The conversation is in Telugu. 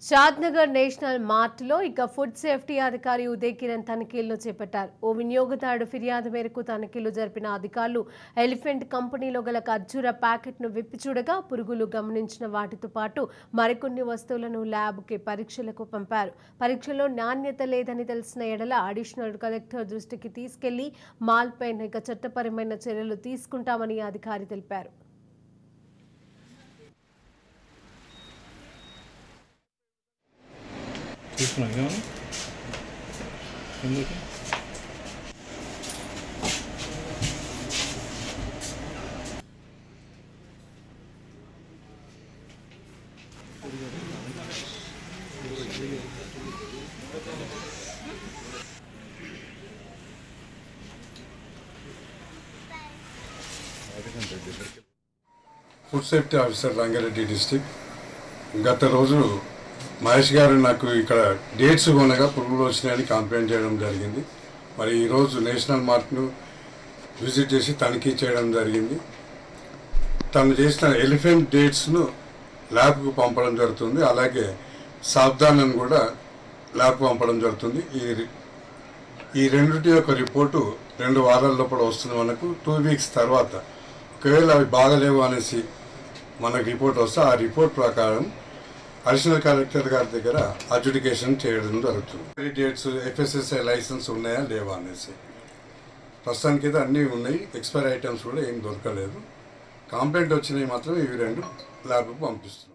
షాద్నగర్ నేషనల్ మార్ట్లో ఇక ఫుడ్ సేఫ్టీ అధికారి ఉదయ్ కిరణ్ తనిఖీలను చేపట్టారు. ఓ వినియోగదారుడు ఫిర్యాదు మేరకు తనిఖీలు జరిపిన అధికారులు ఎలిఫెంట్ కంపెనీలో గల ఖర్జూర ప్యాకెట్ను విప్పి చూడగా పురుగులు గమనించిన వాటితో పాటు మరికొన్ని వస్తువులను ల్యాబ్కి పరీక్షలకు పంపారు. పరీక్షలో నాణ్యత లేదని తెలిసిన ఎడల అడిషనల్ కలెక్టర్ దృష్టికి తీసుకెళ్లి మాల్పై ఇక చట్టపరమైన చర్యలు తీసుకుంటామని అధికారి తెలిపారు. Food safety officer Rangareddy district. గత రోజు మహేష్ గారు నాకు ఇక్కడ డేట్స్ కొనగా పురుగులు వచ్చినాయని కంప్లైంట్ చేయడం జరిగింది. మరి ఈరోజు నేషనల్ మార్ట్ను విజిట్ చేసి తనిఖీ చేయడం జరిగింది. తను చేసిన ఎలిఫెంట్ డేట్స్ను ల్యాబ్కు పంపడం జరుగుతుంది. అలాగే సాబ్దాన్ కూడా ల్యాబ్కు పంపడం జరుగుతుంది. ఈ రెండింటి యొక్క రిపోర్టు 2 వారాల లోపల వస్తుంది. మనకు 2 వీక్స్ తర్వాత ఒకవేళ అవి బాగలేవు అనేసి మనకు రిపోర్ట్ వస్తే ఆ రిపోర్ట్ ప్రకారం అడిషనల్ కలెక్టర్ గారి దగ్గర అడ్జుడికేషన్ చేయడం జరుగుతుంది. డేట్స్ FSSAI లైసెన్స్ ఉన్నాయా లేవా అనేసి ప్రస్తుతానికి అయితే అన్నీ ఉన్నాయి. ఎక్స్పైరీ ఐటమ్స్ కూడా ఏం దొరకలేదు. కంప్లైంట్ వచ్చినవి మాత్రం ఇవి 2 ల్యాబ్కు పంపిస్తున్నాం.